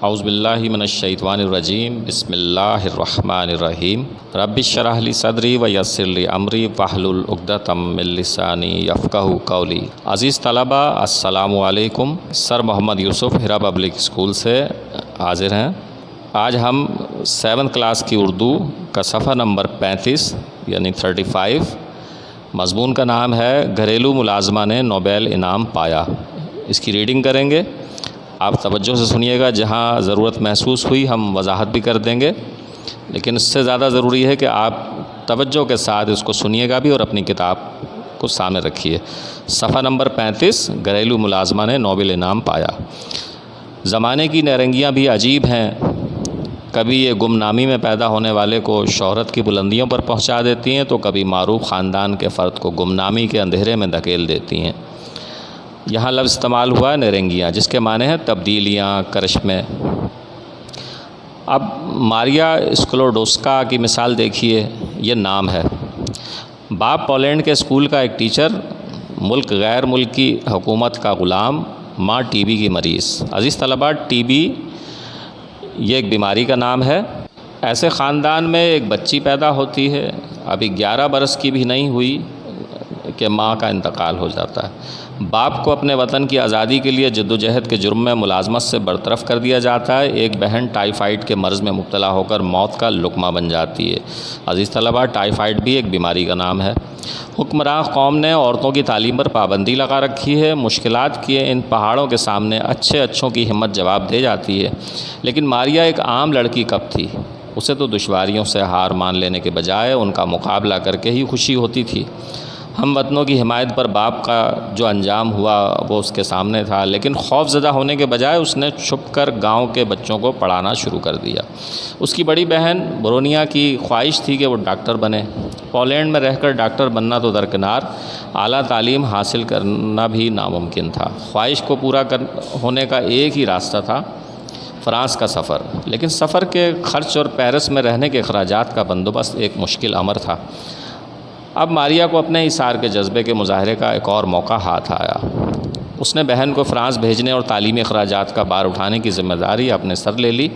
اعوذ باللہ من الشیطان الرجیم بسم اللہ الرحمن الرحیم رب اشرح لی صدری ویسر لی امری واحلل عقدۃ من لسانی یفقہوا قولی۔ عزیز طلبہ السلام علیکم۔ سر محمد یوسف ہیرا پبلک اسکول سے حاضر ہیں۔ آج ہم 7th کلاس کی اردو کا صفحہ نمبر 35 یعنی 35، مضمون کا نام ہے گھریلو ملازمہ نے نوبل انعام پایا۔ اس کی ریڈنگ کریں گے، آپ توجہ سے سنیے گا، جہاں ضرورت محسوس ہوئی ہم وضاحت بھی کر دیں گے، لیکن اس سے زیادہ ضروری ہے کہ آپ توجہ کے ساتھ اس کو سنیے گا بھی اور اپنی کتاب کو سامنے رکھیے۔ صفحہ نمبر 35، گھریلو ملازمہ نے نوبل انعام پایا۔ زمانے کی نیرنگیاں بھی عجیب ہیں، کبھی یہ گمنامی میں پیدا ہونے والے کو شہرت کی بلندیوں پر پہنچا دیتی ہیں تو کبھی معروف خاندان کے فرد کو گمنامی کے اندھیرے میں دھکیل دیتی ہیں۔ یہاں لفظ استعمال ہوا ہے نیرنگیاں، جس کے معنی ہیں تبدیلیاں، کرشمے۔ اب ماریا اسکلوڈوسکا کی مثال دیکھیے، یہ نام ہے۔ باپ پولینڈ کے اسکول کا ایک ٹیچر، ملک غیر ملکی حکومت کا غلام، ماں ٹی بی کی مریض۔ عزیز طلباء، ٹی بی یہ ایک بیماری کا نام ہے۔ ایسے خاندان میں ایک بچی پیدا ہوتی ہے، ابھی 11 برس کی بھی نہیں ہوئی کہ ماں کا انتقال ہو جاتا ہے۔ باپ کو اپنے وطن کی آزادی کے لیے جدوجہد کے جرم میں ملازمت سے برطرف کر دیا جاتا ہے۔ ایک بہن ٹائیفائڈ کے مرض میں مبتلا ہو کر موت کا لقمہ بن جاتی ہے۔ عزیز طلباء، ٹائیفائڈ بھی ایک بیماری کا نام ہے۔ حکمراں قوم نے عورتوں کی تعلیم پر پابندی لگا رکھی ہے۔ مشکلات کے ان پہاڑوں کے سامنے اچھوں کی ہمت جواب دے جاتی ہے۔ لیکن ماریا ایک عام لڑکی کب تھی؟ اسے تو دشواریوں سے ہار مان لینے کے بجائے ان کا مقابلہ کر کے ہی خوشی ہوتی تھی۔ ہم وطنوں کی حمایت پر باپ کا جو انجام ہوا وہ اس کے سامنے تھا، لیکن خوف زدہ ہونے کے بجائے اس نے چھپ کر گاؤں کے بچوں کو پڑھانا شروع کر دیا۔ اس کی بڑی بہن برونیا کی خواہش تھی کہ وہ ڈاکٹر بنے۔ پولینڈ میں رہ کر ڈاکٹر بننا تو درکنار، اعلیٰ تعلیم حاصل کرنا بھی ناممکن تھا۔ خواہش کو پورا ہونے کا ایک ہی راستہ تھا، فرانس کا سفر۔ لیکن سفر کے خرچ اور پیرس میں رہنے کے اخراجات کا بندوبست ایک مشکل امر تھا۔ اب ماریا کو اپنے اثار کے جذبے کے مظاہرے کا ایک اور موقع ہاتھ آیا۔ اس نے بہن کو فرانس بھیجنے اور تعلیمی اخراجات کا بار اٹھانے کی ذمہ داری اپنے سر لے لی۔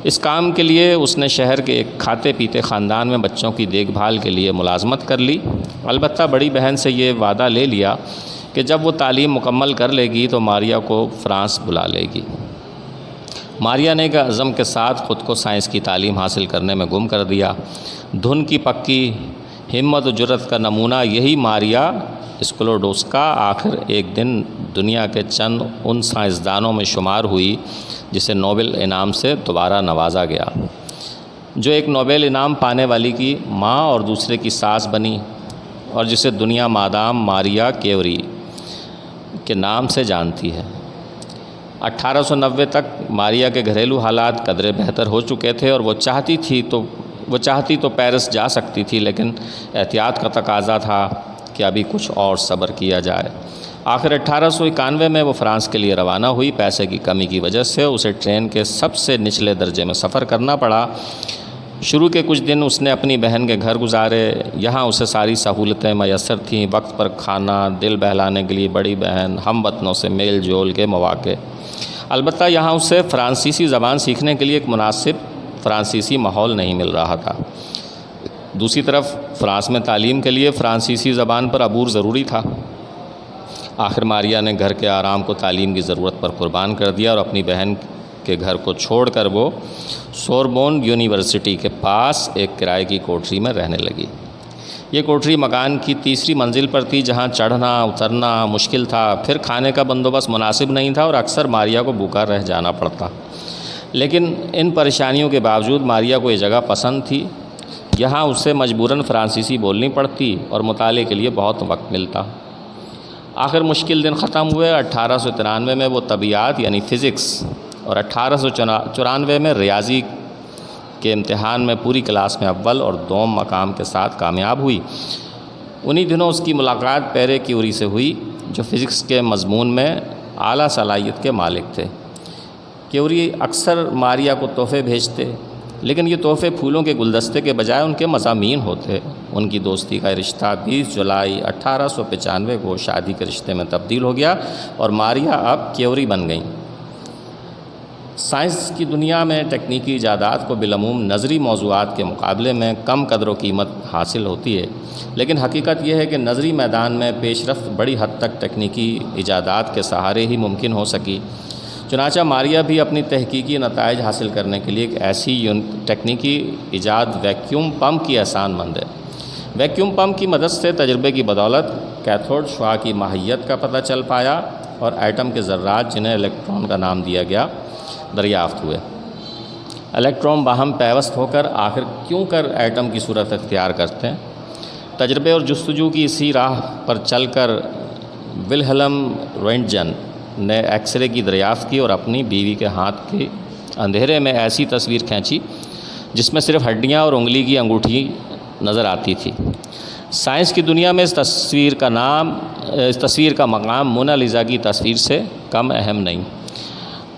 اس کام کے لیے اس نے شہر کے ایک کھاتے پیتے خاندان میں بچوں کی دیکھ بھال کے لیے ملازمت کر لی۔ البتہ بڑی بہن سے یہ وعدہ لے لیا کہ جب وہ تعلیم مکمل کر لے گی تو ماریا کو فرانس بلا لے گی۔ ماریا نے ایک عزم کے ساتھ خود کو سائنس کی تعلیم حاصل کرنے میں گم کر دیا۔ دھن کی پکی ہمت و جرت کا نمونہ یہی ماریا اسکلوڈوسکا آخر ایک دن دنیا کے چند ان سائنسدانوں میں شمار ہوئی جسے نوبل انعام سے دوبارہ نوازا گیا، جو ایک نوبل انعام پانے والی کی ماں اور دوسرے کی ساس بنی، اور جسے دنیا مادام ماریا کیوری کے نام سے جانتی ہے۔ 1890 تک ماریا کے گھریلو حالات قدرے بہتر ہو چکے تھے اور وہ چاہتی تو پیرس جا سکتی تھی، لیکن احتیاط کا تقاضا تھا کہ ابھی کچھ اور صبر کیا جائے۔ آخر 1891 میں وہ فرانس کے لیے روانہ ہوئی۔ پیسے کی کمی کی وجہ سے اسے ٹرین کے سب سے نچلے درجے میں سفر کرنا پڑا۔ شروع کے کچھ دن اس نے اپنی بہن کے گھر گزارے۔ یہاں اسے ساری سہولتیں میسر تھیں، وقت پر کھانا، دل بہلانے کے لیے بڑی بہن، ہم وطنوں سے میل جول کے مواقع۔ البتہ یہاں اسے فرانسیسی زبان سیکھنے کے لیے ایک مناسب فرانسیسی ماحول نہیں مل رہا تھا۔ دوسری طرف فرانس میں تعلیم کے لیے فرانسیسی زبان پر عبور ضروری تھا۔ آخر ماریا نے گھر کے آرام کو تعلیم کی ضرورت پر قربان کر دیا اور اپنی بہن کے گھر کو چھوڑ کر وہ سوربون یونیورسٹی کے پاس ایک کرائے کی کوٹری میں رہنے لگی۔ یہ کوٹری مکان کی تیسری منزل پر تھی، جہاں چڑھنا اترنا مشکل تھا، پھر کھانے کا بندوبست مناسب نہیں تھا اور اکثر ماریا کو بھوکا رہ جانا پڑتا۔ لیکن ان پریشانیوں کے باوجود ماریا کو یہ جگہ پسند تھی۔ یہاں اسے مجبوراً فرانسیسی بولنی پڑتی اور مطالعے کے لیے بہت وقت ملتا۔ آخر مشکل دن ختم ہوئے۔ 1893 میں وہ طبیعیات یعنی فزکس اور 1894 میں ریاضی کے امتحان میں پوری کلاس میں اول اور دوم مقام کے ساتھ کامیاب ہوئی۔ انہی دنوں اس کی ملاقات پیرے کیوری سے ہوئی، جو فزکس کے مضمون میں اعلیٰ صلاحیت کے مالک تھے۔ کیوری اکثر ماریا کو تحفے بھیجتے، لیکن یہ تحفے پھولوں کے گلدستے کے بجائے ان کے مضامین ہوتے۔ ان کی دوستی کا رشتہ 20 جولائی 1895 کو شادی کے رشتے میں تبدیل ہو گیا اور ماریا اب کیوری بن گئیں۔ سائنس کی دنیا میں تکنیکی ایجادات کو بالعموم نظری موضوعات کے مقابلے میں کم قدر و قیمت حاصل ہوتی ہے، لیکن حقیقت یہ ہے کہ نظری میدان میں پیش رفت بڑی حد تک تکنیکی ایجادات کے سہارے ہی ممکن ہو سکی۔ چنانچہ ماریا بھی اپنی تحقیقی نتائج حاصل کرنے کے لیے ایک ایسی تکنیکی ایجاد ویکیوم پمپ کی احسان مند ہے۔ ویکیوم پمپ کی مدد سے تجربے کی بدولت کیتھوڈ شعاع کی ماہیت کا پتہ چل پایا اور ایٹم کے ذرات، جنہیں الیکٹران کا نام دیا گیا، دریافت ہوئے۔ الیکٹران باہم پیوست ہو کر آخر کیوں کر ایٹم کی صورت اختیار کرتے ہیں؟ تجربے اور جستجو کی اسی راہ پر چل کر ولہلم روئنٹجن نے ایکس رے کی دریافت کی اور اپنی بیوی کے ہاتھ کے اندھیرے میں ایسی تصویر کھینچی جس میں صرف ہڈیاں اور انگلی کی انگوٹھی نظر آتی تھی۔ سائنس کی دنیا میں اس تصویر کا مقام مونا لیزا کی تصویر سے کم اہم نہیں۔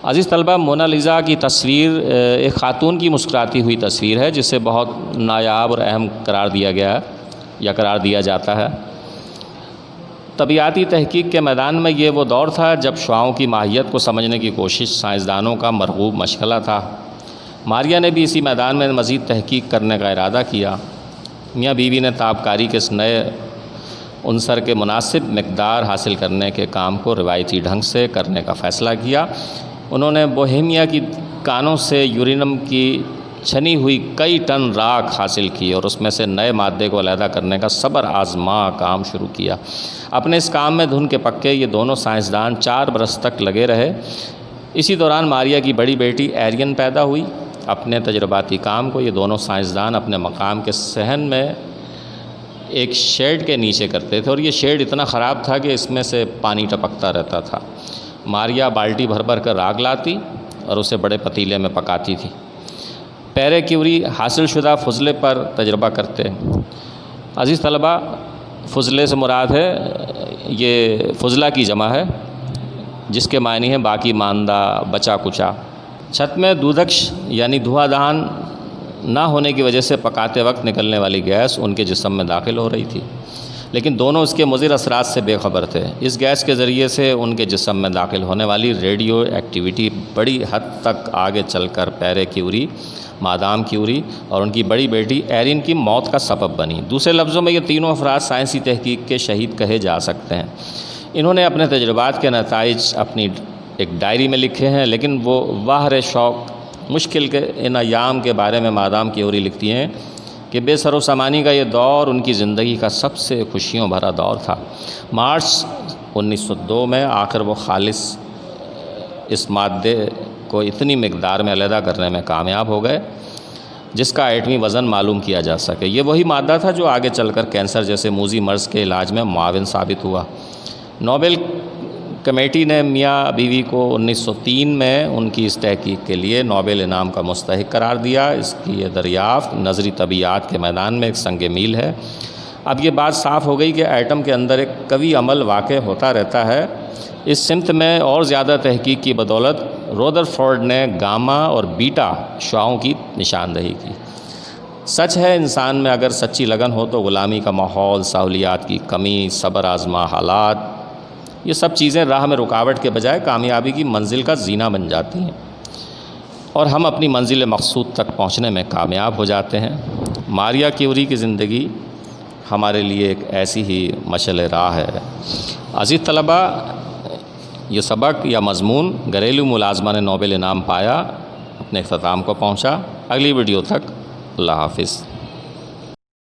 عزیز طلبہ، مونا لیزا کی تصویر ایک خاتون کی مسکراتی ہوئی تصویر ہے جسے بہت نایاب اور اہم قرار دیا جاتا ہے۔ طبیعیاتی تحقیق کے میدان میں یہ وہ دور تھا جب شعاعوں کی ماہیت کو سمجھنے کی کوشش سائنسدانوں کا مرغوب مشغلہ تھا۔ ماریا نے بھی اسی میدان میں مزید تحقیق کرنے کا ارادہ کیا۔ میاں بیوی نے تابکاری کے اس نئے عنصر کے مناسب مقدار حاصل کرنے کے کام کو روایتی ڈھنگ سے کرنے کا فیصلہ کیا۔ انہوں نے بوہیمیا کی کانوں سے یورینیم کی چھنی ہوئی کئی ٹن راکھ حاصل کی اور اس میں سے نئے مادے کو علیحدہ کرنے کا صبر آزما کام شروع کیا۔ اپنے اس کام میں دھن کے پکے یہ دونوں سائنسدان 4 برس تک لگے رہے۔ اسی دوران ماریا کی بڑی بیٹی ایرین پیدا ہوئی۔ اپنے تجرباتی کام کو یہ دونوں سائنسدان اپنے مقام کے صحن میں ایک شیڈ کے نیچے کرتے تھے، اور یہ شیڈ اتنا خراب تھا کہ اس میں سے پانی ٹپکتا رہتا تھا۔ ماریا بالٹی بھر بھر کر راکھ لاتی اور اسے بڑے پتیلے میں پکاتی تھی۔ پیرے کیوری حاصل شدہ فضلے پر تجربہ کرتے۔ عزیز طلبہ، فضلے سے مراد ہے یہ فضلہ کی جمع ہے، جس کے معنی ہیں باقی ماندہ، بچا کچا۔ چھت میں دودکش یعنی دھواں دہان نہ ہونے کی وجہ سے پکاتے وقت نکلنے والی گیس ان کے جسم میں داخل ہو رہی تھی، لیکن دونوں اس کے مضر اثرات سے بے خبر تھے۔ اس گیس کے ذریعے سے ان کے جسم میں داخل ہونے والی ریڈیو ایکٹیویٹی بڑی حد تک آگے چل کر پیرے کیوری، مادام کیوری اور ان کی بڑی بیٹی ایرین کی موت کا سبب بنی۔ دوسرے لفظوں میں یہ تینوں افراد سائنسی تحقیق کے شہید کہے جا سکتے ہیں۔ انہوں نے اپنے تجربات کے نتائج اپنی ایک ڈائری میں لکھے ہیں، لیکن وہ واہر شوق مشکل کے ان ایام کے بارے میں مادام کیوری لکھتی ہیں کہ بے سر و سامانی کا یہ دور ان کی زندگی کا سب سے خوشیوں بھرا دور تھا۔ مارچ 1902 میں آخر وہ خالص اس مادے کو اتنی مقدار میں علیحدہ کرنے میں کامیاب ہو گئے جس کا ایٹمی وزن معلوم کیا جا سکے۔ یہ وہی مادہ تھا جو آگے چل کر کینسر جیسے موذی مرض کے علاج میں معاون ثابت ہوا۔ نوبل کمیٹی نے میاں بیوی کو 1903 میں ان کی اس تحقیق کے لیے نوبل انعام کا مستحق قرار دیا۔ اس کی یہ دریافت نظری طبیعیات کے میدان میں ایک سنگ میل ہے۔ اب یہ بات صاف ہو گئی کہ ایٹم کے اندر ایک قوی عمل واقع ہوتا رہتا ہے۔ اس سمت میں اور زیادہ تحقیق کی بدولت رودرفورڈ نے گاما اور بیٹا شعاعوں کی نشاندہی کی۔ سچ ہے، انسان میں اگر سچی لگن ہو تو غلامی کا ماحول، سہولیات کی کمی، صبر آزما حالات، یہ سب چیزیں راہ میں رکاوٹ کے بجائے کامیابی کی منزل کا زینہ بن جاتی ہیں اور ہم اپنی منزل مقصود تک پہنچنے میں کامیاب ہو جاتے ہیں۔ ماریا کیوری کی زندگی ہمارے لیے ایک ایسی ہی مشعل راہ ہے۔ عزیز طلبہ، یہ سبق یا مضمون گھریلو ملازمہ نے نوبل انعام پایا اپنے اختتام کو پہنچا۔ اگلی ویڈیو تک اللہ حافظ۔